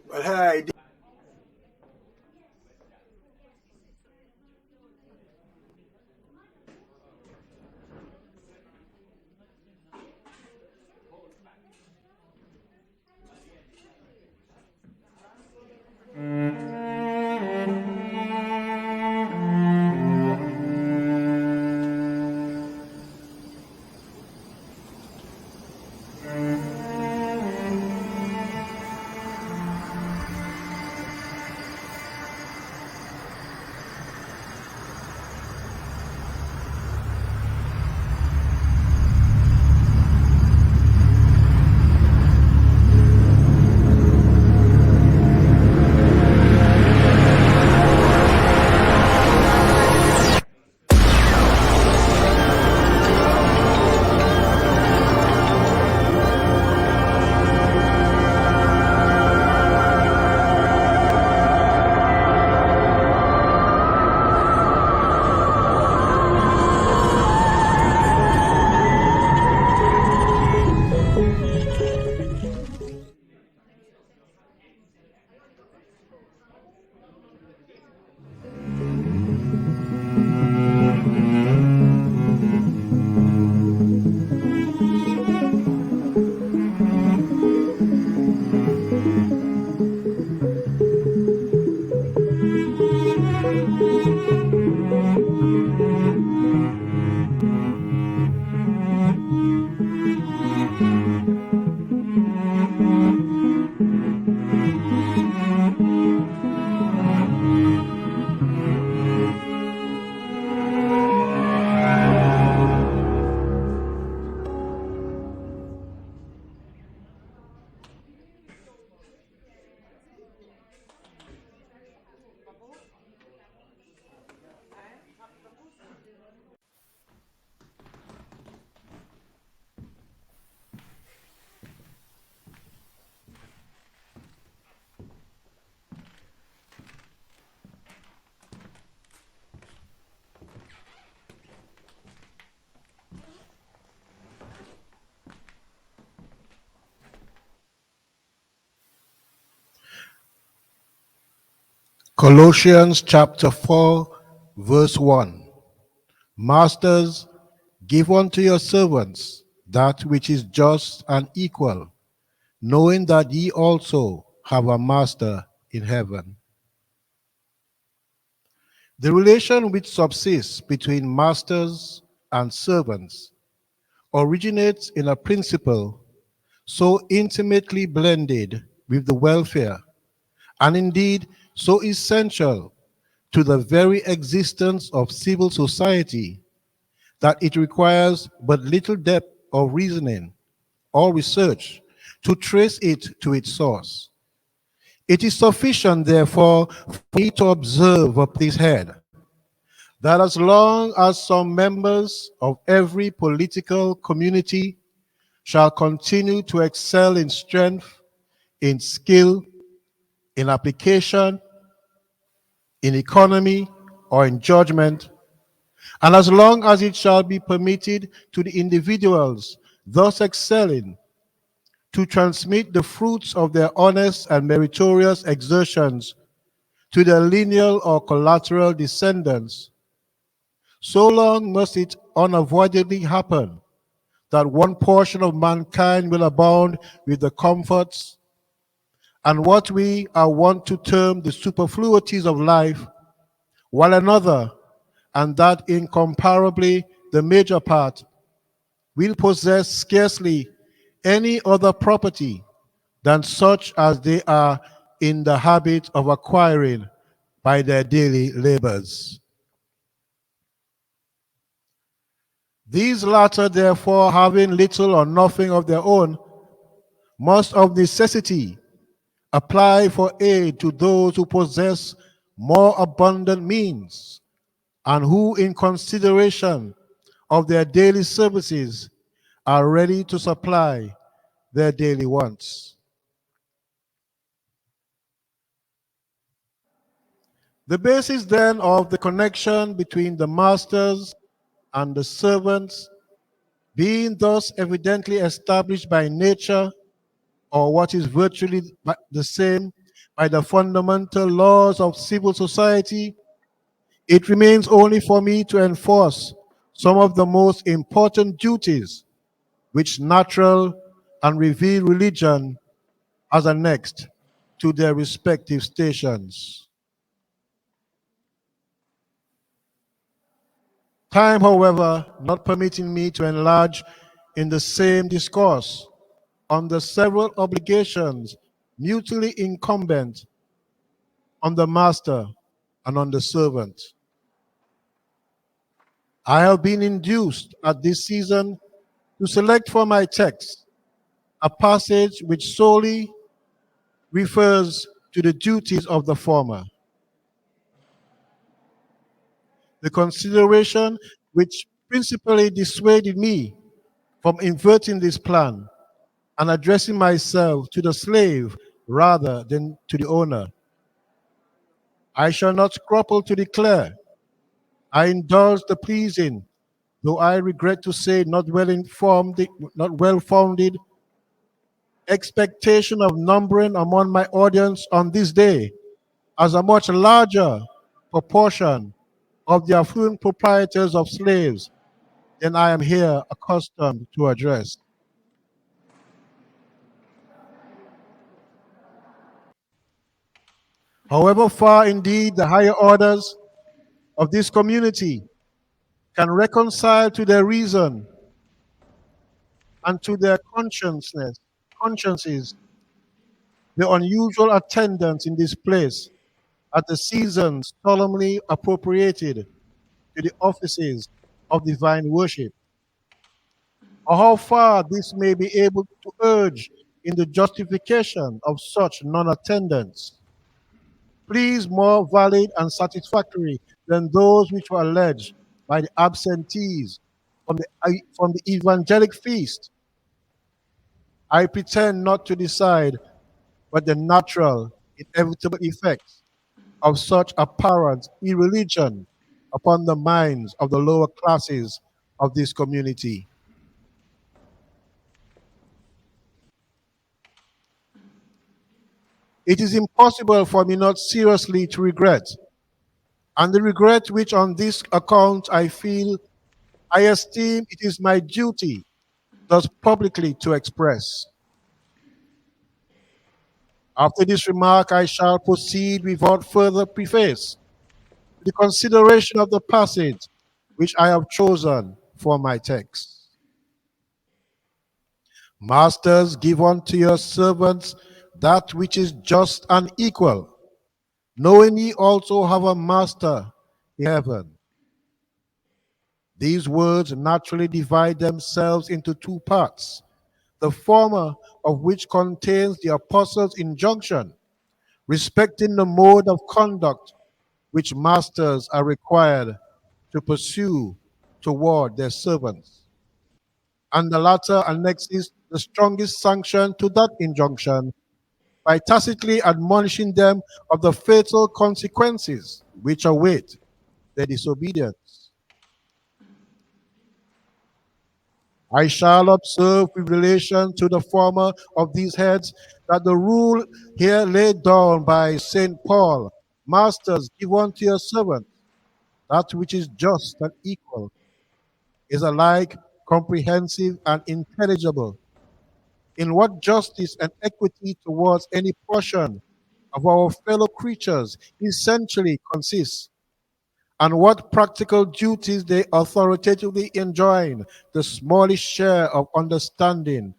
But hey, Colossians chapter 4, verse 1. Masters, give unto your servants that which is just and equal, knowing that ye also have a master in heaven. The relation which subsists between masters and servants originates in a principle so intimately blended with the welfare, and indeed so essential to the very existence of civil society, that it requires but little depth of reasoning or research to trace it to its source. It is sufficient, therefore, for me to observe up this head that as long as some members of every political community shall continue to excel in strength, in skill, in application, in economy, or in judgment, and as long as it shall be permitted to the individuals thus excelling to transmit the fruits of their honest and meritorious exertions to their lineal or collateral descendants, so long must it unavoidably happen that one portion of mankind will abound with the comforts and what we are wont to term the superfluities of life, while another, and that incomparably the major part, will possess scarcely any other property than such as they are in the habit of acquiring by their daily labors. These latter, therefore, having little or nothing of their own, must of necessity apply for aid to those who possess more abundant means, and who, in consideration of their daily services, are ready to supply their daily wants. The basis then of the connection between the masters and the servants being thus evidently established by nature, or what is virtually the same, by the fundamental laws of civil society, it remains only for me to enforce some of the most important duties which natural and revealed religion has annexed to their respective stations. Time, however, not permitting me to enlarge in the same discourse on the several obligations mutually incumbent on the master and on the servant. I have been induced at this season to select for my text a passage which solely refers to the duties of the former. The consideration which principally dissuaded me from inverting this plan and addressing myself to the slave rather than to the owner. I shall not scruple to declare I indulge the pleasing, though I regret to say not well founded expectation of numbering among my audience on this day as a much larger proportion of the affluent proprietors of slaves than I am here accustomed to address. However far indeed the higher orders of this community can reconcile to their reason and to their consciences, the unusual attendance in this place at the seasons solemnly appropriated to the offices of divine worship, or how far this may be able to urge in the justification of such non-attendance, pleas more valid and satisfactory than those which were alleged by the absentees from the evangelic feast. I pretend not to decide but the natural, inevitable effects of such apparent irreligion upon the minds of the lower classes of this community. It is impossible for me not seriously to regret, and the regret which on this account I feel, I esteem it is my duty thus publicly to express. After this remark, I shall proceed without further preface to the consideration of the passage which I have chosen for my text. Masters, give unto your servants that which is just and equal, knowing ye also have a master in heaven. These words naturally divide themselves into two parts, the former of which contains the apostle's injunction respecting the mode of conduct which masters are required to pursue toward their servants. And the latter annexes the strongest sanction to that injunction by tacitly admonishing them of the fatal consequences which await their disobedience. I shall observe with relation to the former of these heads that the rule here laid down by St. Paul, Masters, give unto your servants that which is just and equal, is alike comprehensive and intelligible. In what justice and equity towards any portion of our fellow creatures essentially consists, and what practical duties they authoritatively enjoin the smallest share of understanding,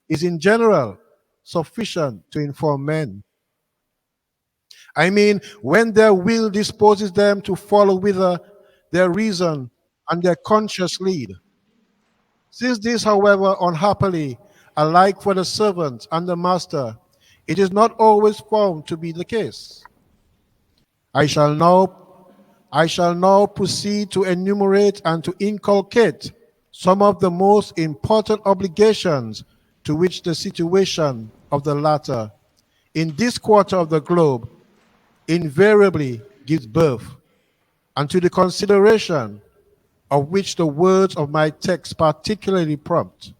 is in general sufficient to inform men. I mean, when their will disposes them to follow whither their reason and their conscience lead. Since this, however, unhappily, alike for the servant and the master, it is not always found to be the case. I shall now proceed to enumerate and to inculcate some of the most important obligations to which the situation of the latter in this quarter of the globe invariably gives birth, and to the consideration of which the words of my text particularly prompt.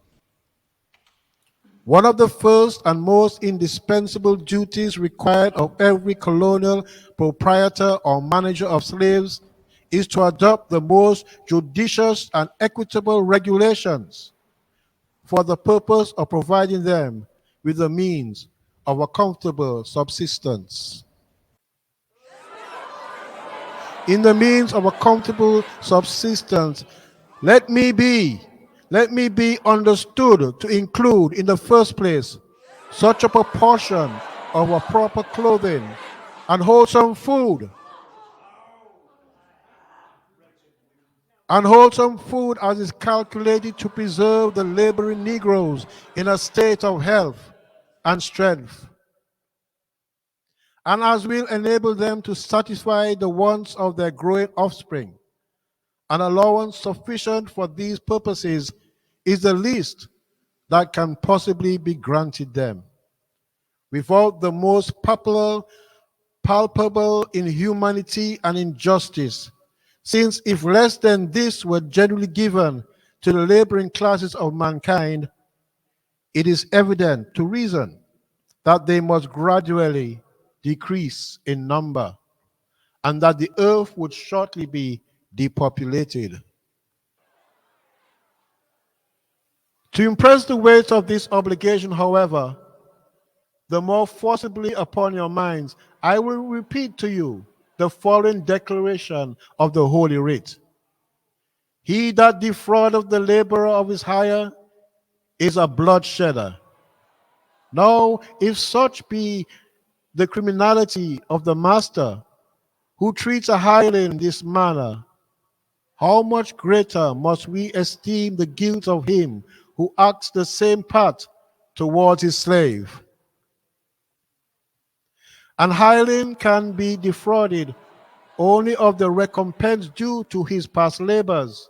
One of the first and most indispensable duties required of every colonial proprietor or manager of slaves is to adopt the most judicious and equitable regulations for the purpose of providing them with the means of a comfortable subsistence. In the means of a comfortable subsistence, let me be understood to include in the first place such a proportion of a proper clothing and wholesome food as is calculated to preserve the laboring Negroes in a state of health and strength, and as will enable them to satisfy the wants of their growing offspring. An allowance sufficient for these purposes is the least that can possibly be granted them, without the most palpable inhumanity and injustice, since if less than this were generally given to the laboring classes of mankind, it is evident to reason that they must gradually decrease in number, and that the earth would shortly be depopulated. To impress the weight of this obligation, however, the more forcibly upon your minds, I will repeat to you the following declaration of the Holy Writ. He that defraudeth the laborer of his hire is a bloodshedder. Now, if such be the criminality of the master who treats a hireling in this manner, how much greater must we esteem the guilt of him who acts the same part towards his slave? An hireling can be defrauded only of the recompense due to his past labors,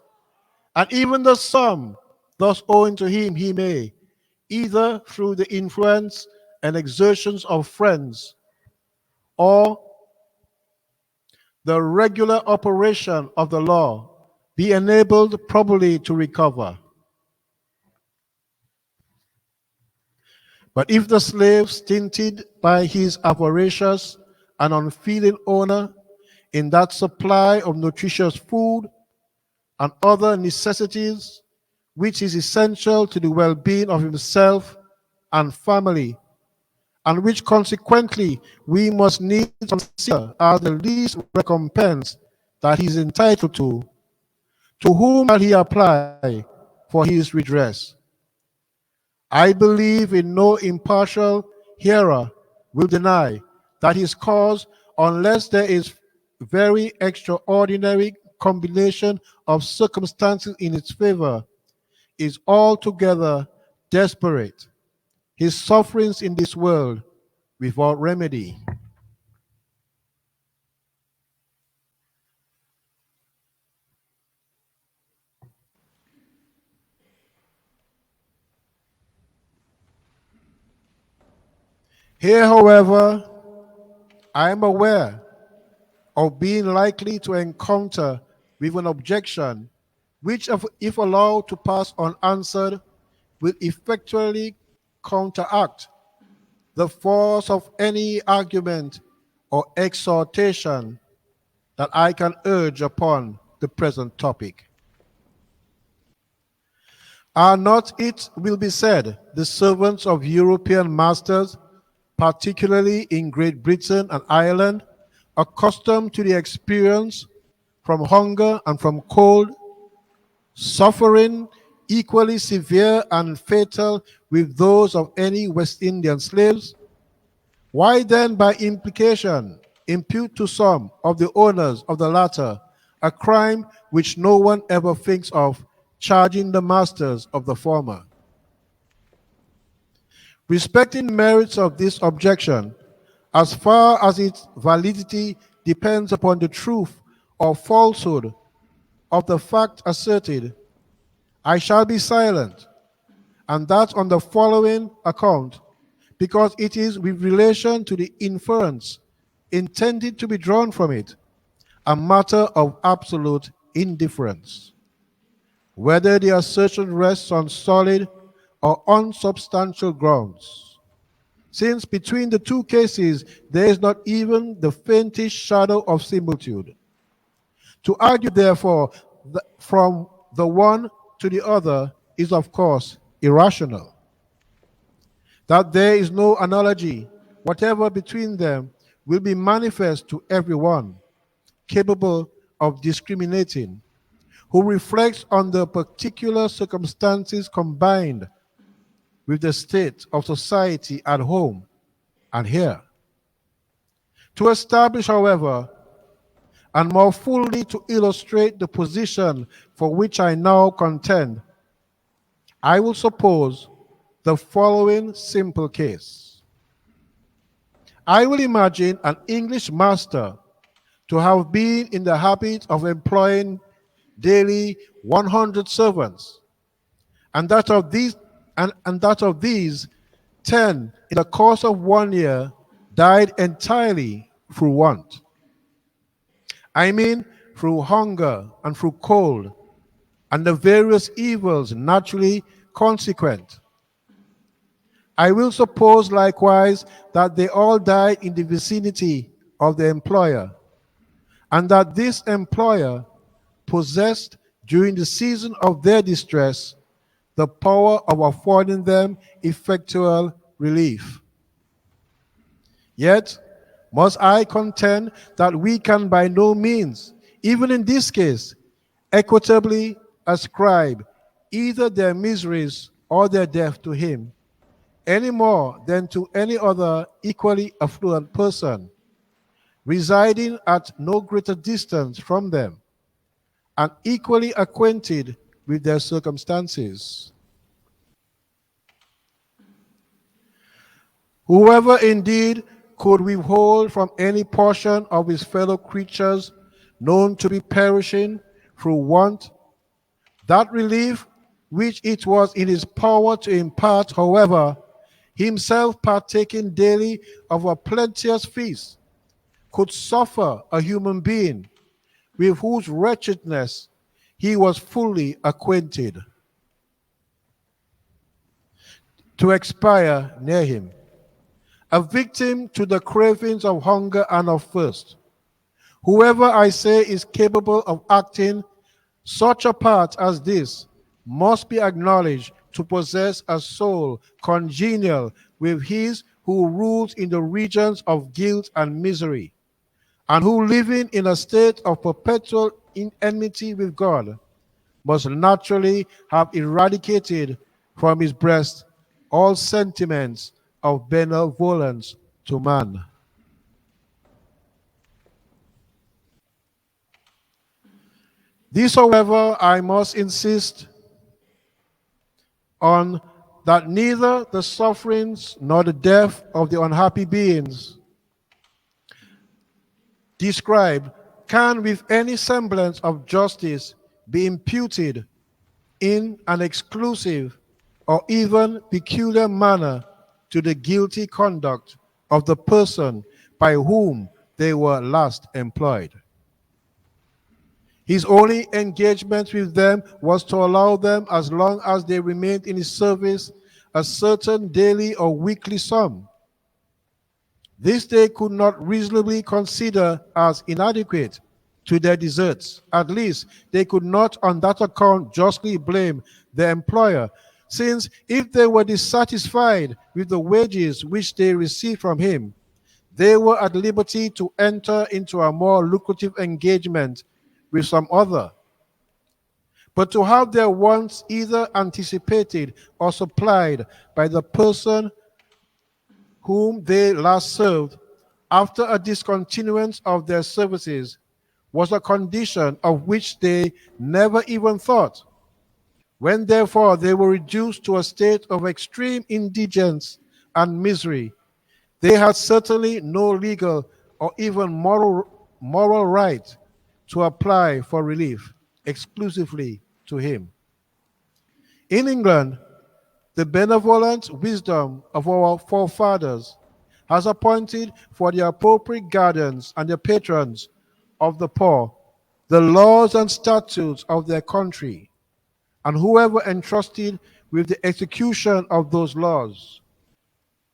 and even the sum thus owing to him he may, either through the influence and exertions of friends or the regular operation of the law, be enabled probably to recover. But if the slave, stinted by his avaricious and unfeeling owner in that supply of nutritious food and other necessities which is essential to the well-being of himself and family, and which consequently we must needs consider as the least recompense that he is entitled to whom shall he apply for his redress? I believe in no impartial hearer will deny that his cause, unless there is very extraordinary combination of circumstances in its favor, is altogether desperate, his sufferings in this world without remedy. Here, however, I am aware of being likely to encounter with an objection which, if allowed to pass unanswered, will effectually counteract the force of any argument or exhortation that I can urge upon the present topic. Are not, it will be said, the servants of European masters, particularly in Great Britain and Ireland, accustomed to the experience from hunger and from cold, suffering equally severe and fatal with those of any West Indian slaves? Why then, by implication, impute to some of the owners of the latter a crime which no one ever thinks of charging the masters of the former? Respecting merits of this objection, as far as its validity depends upon the truth or falsehood of the fact asserted, I shall be silent, and that on the following account, because it is with relation to the inference intended to be drawn from it, a matter of absolute indifference. Whether the assertion rests on solid or unsubstantial grounds, since between the two cases there is not even the faintest shadow of similitude. To argue, therefore, from the one to the other is, of course, irrational. That there is no analogy whatever between them will be manifest to everyone capable of discriminating, who reflects on the particular circumstances combined with the state of society at home and here. To establish, however, and more fully to illustrate the position for which I now contend, I will suppose the following simple case. I will imagine an English master to have been in the habit of employing daily 100 servants, and that of these 10 in the course of 1 year died entirely through want. I mean through hunger and through cold and the various evils naturally consequent. I will suppose likewise that they all died in the vicinity of the employer, and that this employer possessed during the season of their distress the power of affording them effectual relief. Yet must I contend that we can by no means, even in this case, equitably ascribe either their miseries or their death to him, any more than to any other equally affluent person, residing at no greater distance from them, and equally acquainted with their circumstances. Whoever indeed could withhold from any portion of his fellow creatures known to be perishing through want that relief which it was in his power to impart, however, himself partaking daily of a plenteous feast, could suffer a human being with whose wretchedness he was fully acquainted to expire near him, a victim to the cravings of hunger and of thirst. Whoever, I say, is capable of acting such a part as this must be acknowledged to possess a soul congenial with his who rules in the regions of guilt and misery, and who, living in a state of perpetual enmity with God, must naturally have eradicated from his breast all sentiments of benevolence to man. This, however, I must insist on, that neither the sufferings nor the death of the unhappy beings described can with any semblance of justice be imputed in an exclusive or even peculiar manner to the guilty conduct of the person by whom they were last employed. His only engagement with them was to allow them, as long as they remained in his service, a certain daily or weekly sum. This they could not reasonably consider as inadequate to their deserts. At least they could not on that account justly blame the employer, since if they were dissatisfied with the wages which they received from him, they were at liberty to enter into a more lucrative engagement with some other. But to have their wants either anticipated or supplied by the person whom they last served after a discontinuance of their services was a condition of which they never even thought. When therefore they were reduced to a state of extreme indigence and misery, they had certainly no legal or even moral right to apply for relief exclusively to him. In England, the benevolent wisdom of our forefathers has appointed for the appropriate guardians and the patrons of the poor the laws and statutes of their country, and whoever entrusted with the execution of those laws,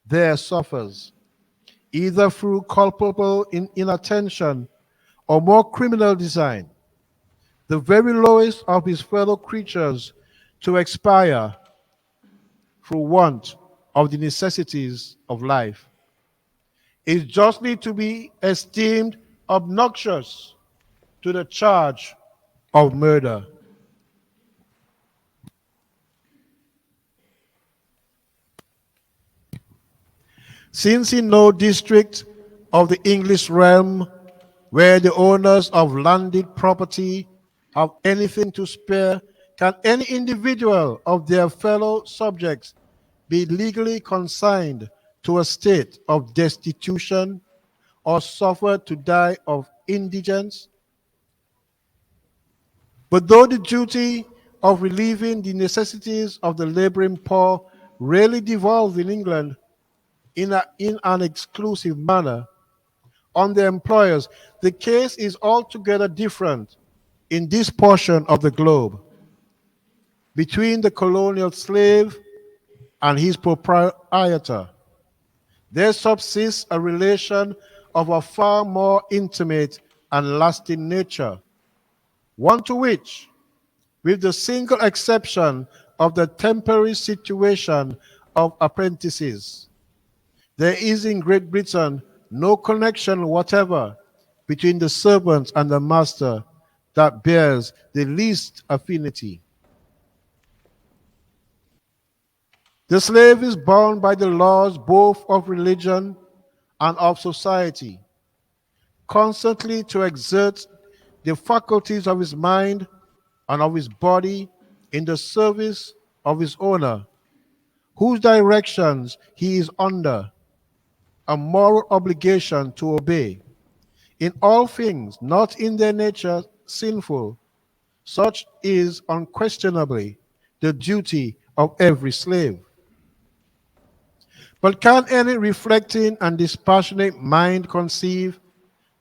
there suffers, either through culpable inattention or more criminal design, the very lowest of his fellow creatures to expire through want of the necessities of life, is justly to be esteemed obnoxious to the charge of murder. Since in no district of the English realm where the owners of landed property have anything to spare, can any individual of their fellow subjects be legally consigned to a state of destitution or suffer to die of indigence? But though the duty of relieving the necessities of the laboring poor rarely devolves in England in an exclusive manner on the employers, the case is altogether different in this portion of the globe. Between the colonial slave and his proprietor, there subsists a relation of a far more intimate and lasting nature, one to which, with the single exception of the temporary situation of apprentices, there is in Great Britain no connection whatever between the servant and the master that bears the least affinity. The slave is bound by the laws both of religion and of society, constantly to exert the faculties of his mind and of his body in the service of his owner, whose directions he is under a moral obligation to obey, in all things not in their nature sinful. Such is unquestionably the duty of every slave. But can any reflecting and dispassionate mind conceive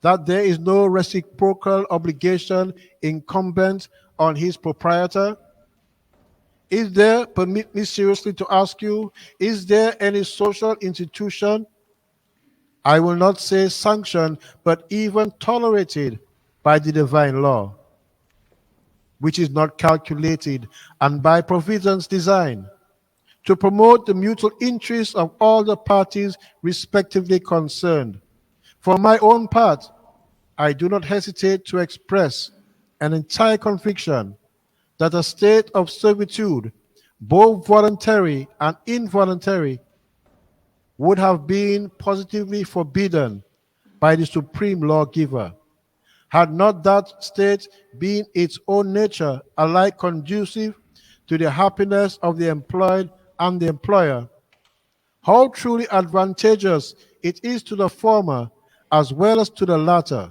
that there is no reciprocal obligation incumbent on his proprietor? Is there, permit me seriously to ask you, is there any social institution, I will not say sanctioned, but even tolerated by the divine law, which is not calculated and by providence designed to promote the mutual interests of all the parties respectively concerned? For my own part, I do not hesitate to express an entire conviction that a state of servitude, both voluntary and involuntary, would have been positively forbidden by the supreme lawgiver, had not that state been its own nature alike conducive to the happiness of the employed and the employer. How truly advantageous it is to the former as well as to the latter,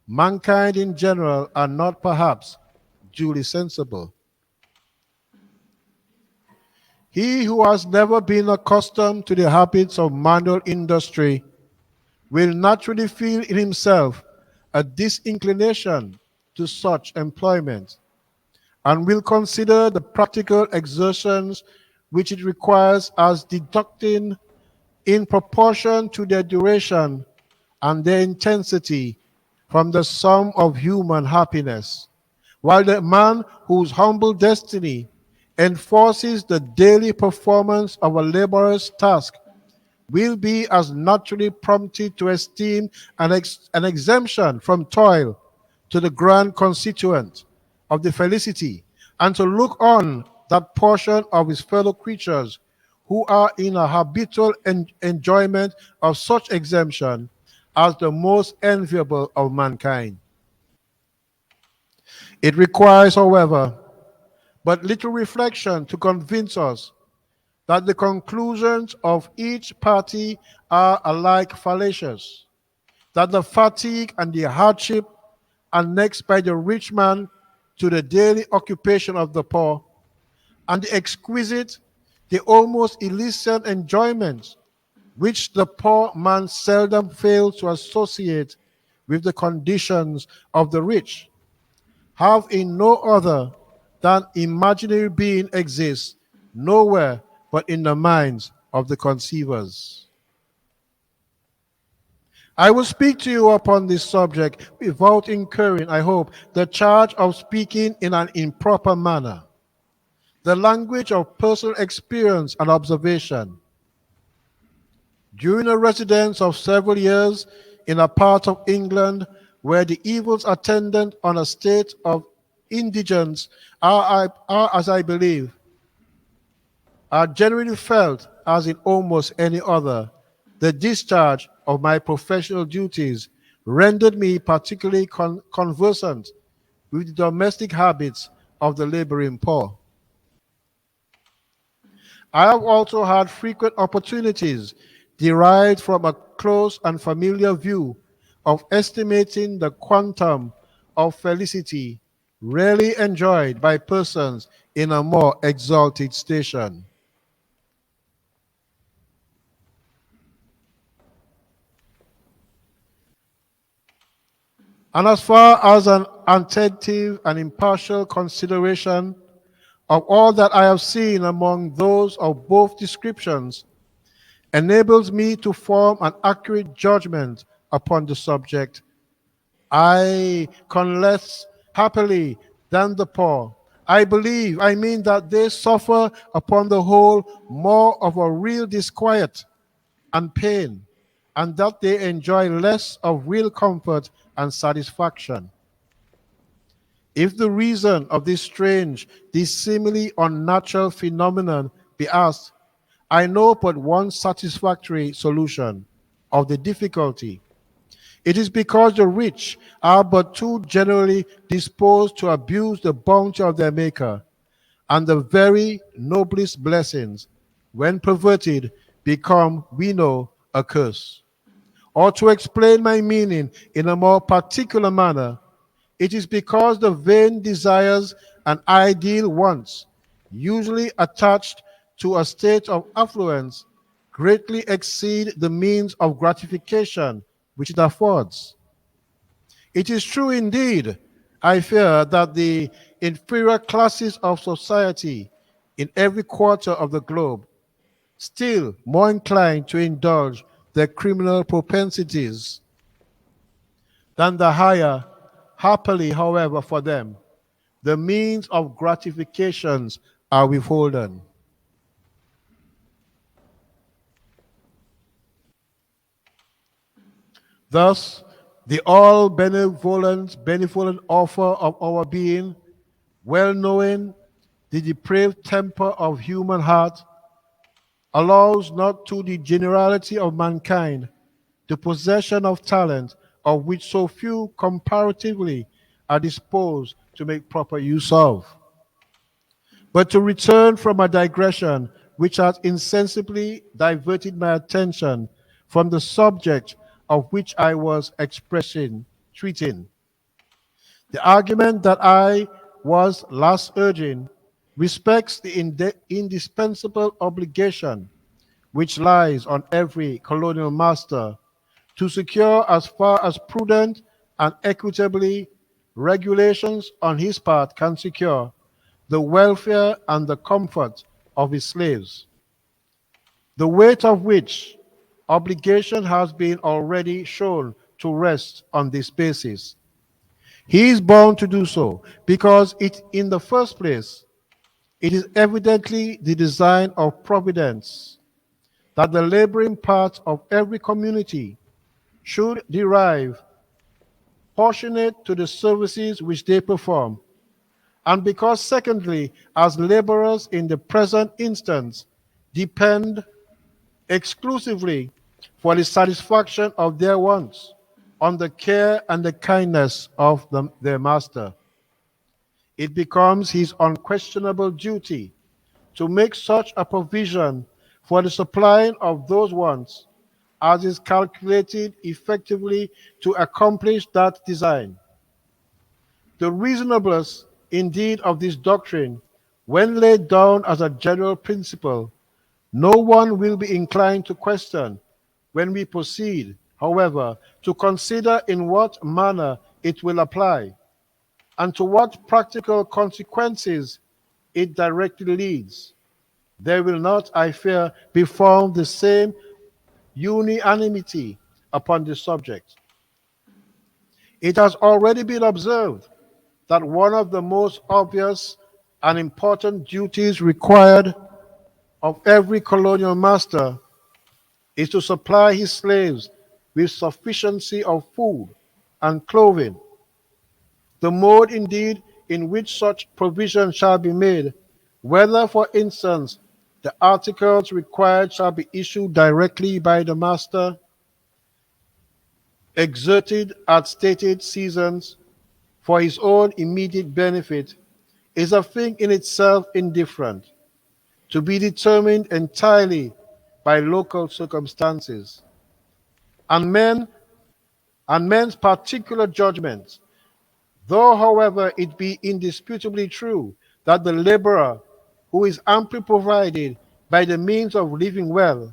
mankind in general are not perhaps duly sensible. He who has never been accustomed to the habits of manual industry will naturally feel in himself a disinclination to such employment, and will consider the practical exertions which it requires as deducting in proportion to their duration and their intensity from the sum of human happiness, while the man whose humble destiny enforces the daily performance of a laborer's task will be as naturally prompted to esteem an exemption from toil to the grand constituent of the felicity, and to look on that portion of his fellow creatures who are in a habitual enjoyment of such exemption as the most enviable of mankind. It requires, however, but little reflection to convince us that the conclusions of each party are alike fallacious, that the fatigue and the hardship annexed by the rich man to the daily occupation of the poor, and the exquisite, the almost illicit enjoyments which the poor man seldom fails to associate with the conditions of the rich, have in no other than imaginary being exists nowhere but in the minds of the conceivers. I will speak to you upon this subject without incurring, I hope, the charge of speaking in an improper manner. The language of personal experience and observation. During a residence of several years in a part of England where the evils attendant on a state of indigence are, as I believe, are generally felt as in almost any other, the discharge of my professional duties rendered me particularly conversant with the domestic habits of the laboring poor. I have also had frequent opportunities derived from a close and familiar view of estimating the quantum of felicity rarely enjoyed by persons in a more exalted station. And as far as an attentive and impartial consideration of all that I have seen among those of both descriptions enables me to form an accurate judgment upon the subject, I can less happily than the poor. I mean that they suffer upon the whole more of a real disquiet and pain, and that they enjoy less of real comfort and satisfaction. If the reason of this seemingly unnatural phenomenon be asked, I know but one satisfactory solution of the difficulty. It is because the rich are but too generally disposed to abuse the bounty of their Maker, and the very noblest blessings, when perverted, become, we know, a curse. Or to explain my meaning in a more particular manner, it is because the vain desires and ideal wants, usually attached to a state of affluence, greatly exceed the means of gratification which it affords. It is true indeed, I fear, that the inferior classes of society in every quarter of the globe still more inclined to indulge their criminal propensities than the higher. Happily, however, for them, the means of gratifications are withholden. Thus, the all benevolent offer of our being, well knowing the depraved temper of human heart, allows not to the generality of mankind the possession of talent of which so few comparatively are disposed to make proper use of. But to return from a digression which has insensibly diverted my attention from the subject of which I was treating. The argument that I was last urging respects the indispensable obligation which lies on every colonial master to secure as far as prudent and equitably regulations on his part can secure the welfare and the comfort of his slaves, the weight of which obligation has been already shown to rest on this basis. He is bound to do so because in the first place, it is evidently the design of Providence that the laboring part of every community should derive proportionate to the services which they perform, and because secondly, as laborers in the present instance depend exclusively for the satisfaction of their wants on the care and the kindness of their master, it becomes his unquestionable duty to make such a provision for the supplying of those wants as is calculated effectively to accomplish that design. The reasonableness, indeed, of this doctrine, when laid down as a general principle, no one will be inclined to question when we proceed, however, to consider in what manner it will apply and to what practical consequences it directly leads. there will not, I fear, be found the same unanimity upon the subject. It has already been observed that one of the most obvious and important duties required of every colonial master is to supply his slaves with sufficiency of food and clothing. The mode, indeed, in which such provision shall be made, whether, for instance, the articles required shall be issued directly by the master, exerted at stated seasons for his own immediate benefit, is a thing in itself indifferent, to be determined entirely by local circumstances, and men's particular judgments. Though, however, it be indisputably true that the laborer who is amply provided by the means of living well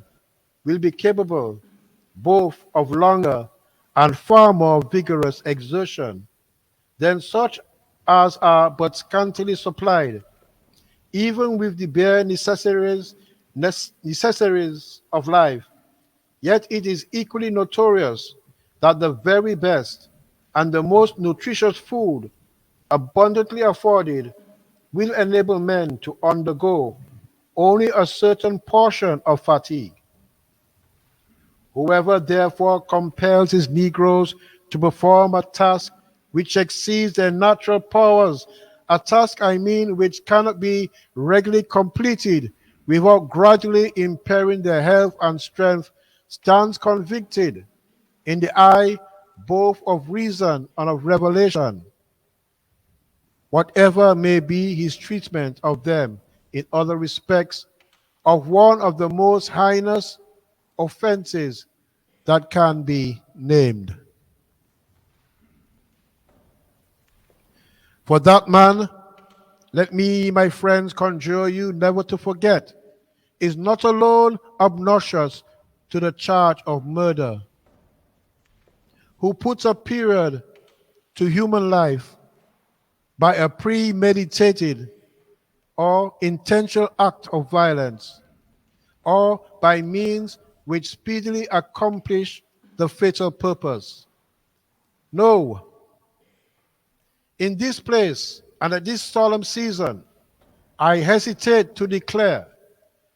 will be capable both of longer and far more vigorous exertion than such as are but scantily supplied, even with the bare necessaries of life, yet it is equally notorious that the very best and the most nutritious food abundantly afforded will enable men to undergo only a certain portion of fatigue. Whoever therefore compels his Negroes to perform a task which exceeds their natural powers, a task, I mean, which cannot be regularly completed without gradually impairing their health and strength, stands convicted in the eye both of reason and of revelation, whatever may be his treatment of them in other respects, of one of the most heinous offenses that can be named. For that man, let me, my friends, conjure you never to forget, is not alone obnoxious to the charge of murder, who puts a period to human life by a premeditated or intentional act of violence, or by means which speedily accomplish the fatal purpose. No, in this place and at this solemn season, I hesitate to declare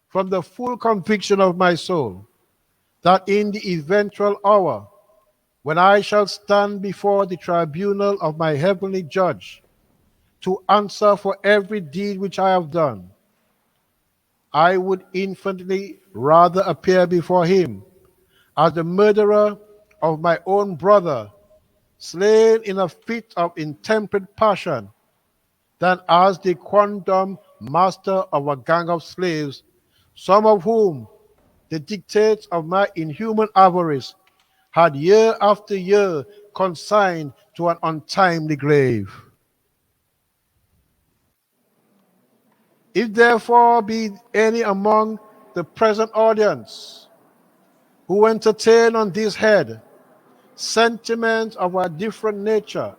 from the full conviction of my soul that in the eventual hour when I shall stand before the tribunal of my heavenly judge to answer for every deed which I have done, I would infinitely rather appear before him as the murderer of my own brother, slain in a fit of intemperate passion, than as the quondam master of a gang of slaves, some of whom the dictates of my inhuman avarice had year after year consigned to an untimely grave. If therefore be any among the present audience who entertain on this head sentiments of a different nature,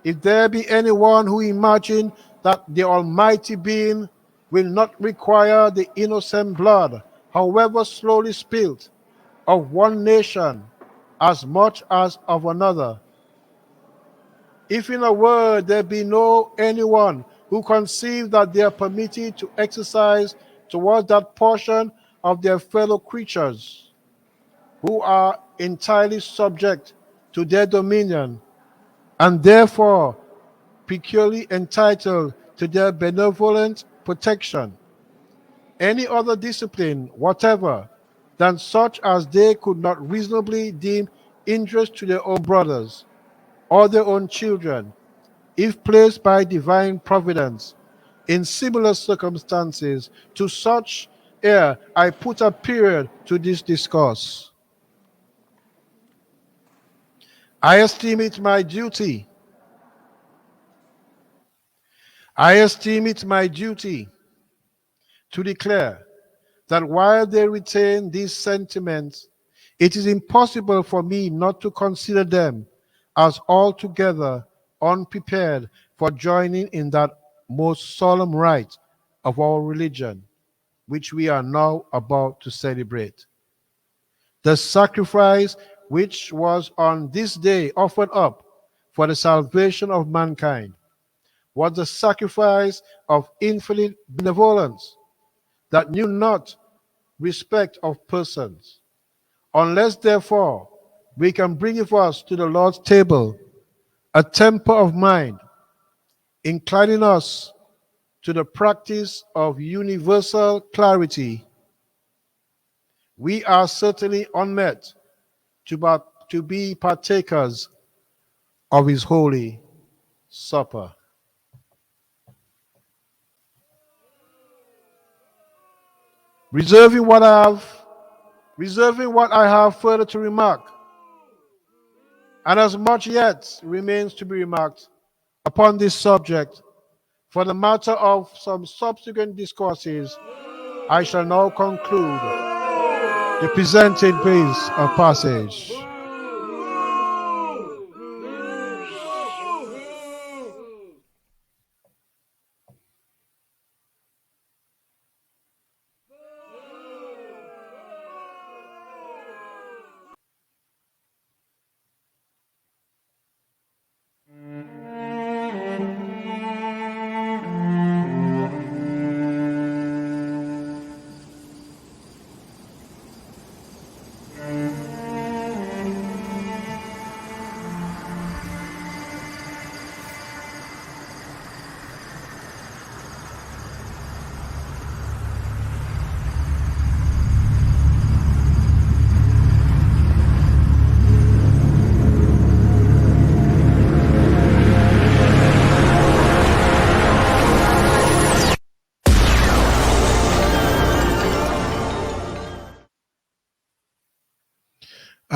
if there be anyone who imagine that the Almighty Being will not require the innocent blood, however slowly spilt, of one nation as much as of another, if in a word there be no anyone who conceive that they are permitted to exercise towards that portion of their fellow creatures who are entirely subject to their dominion, and therefore peculiarly entitled to their benevolent protection, any other discipline whatever than such as they could not reasonably deem injurious to their own brothers or their own children, if placed by divine providence in similar circumstances, to such ere I put a period to this discourse. I esteem it my duty. I esteem it my duty to declare that while they retain these sentiments, it is impossible for me not to consider them as altogether unprepared for joining in that most solemn rite of our religion, which we are now about to celebrate. The sacrifice which was on this day offered up for the salvation of mankind was the sacrifice of infinite benevolence that knew not respect of persons. Unless, therefore, we can bring with us to the Lord's table a temper of mind, inclining us to the practice of universal clarity, we are certainly unmet to be partakers of his holy supper. Reserving what I have further to remark, and as much yet remains to be remarked upon this subject, for the matter of some subsequent discourses, I shall now conclude the presented piece of passage.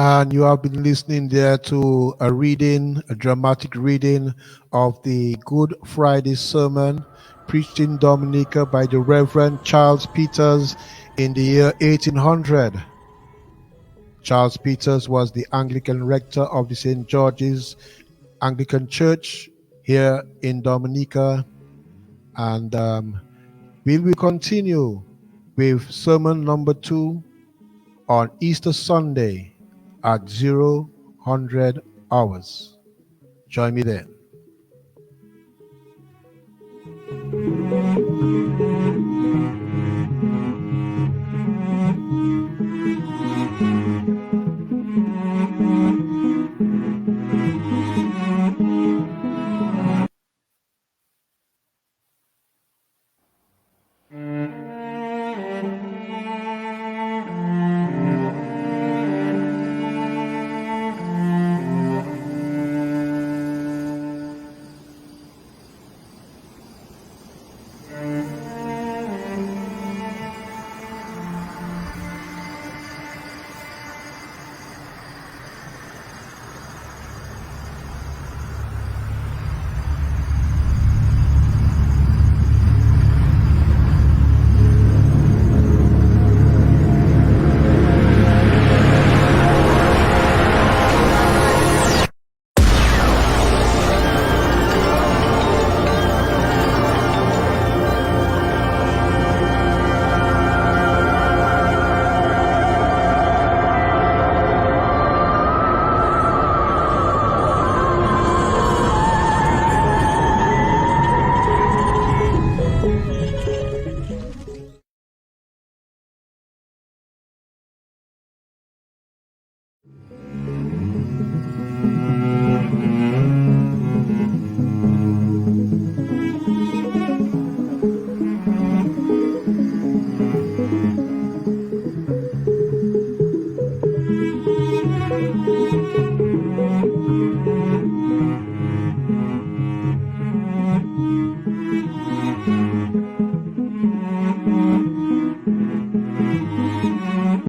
And you have been listening there to a reading, a dramatic reading of the Good Friday sermon preached in Dominica by the Reverend Charles Peters in the year 1800. Charles Peters was the Anglican rector of the St. George's Anglican Church here in Dominica. And we will continue with sermon number 2 on Easter Sunday at 00:00 hours. Join me then.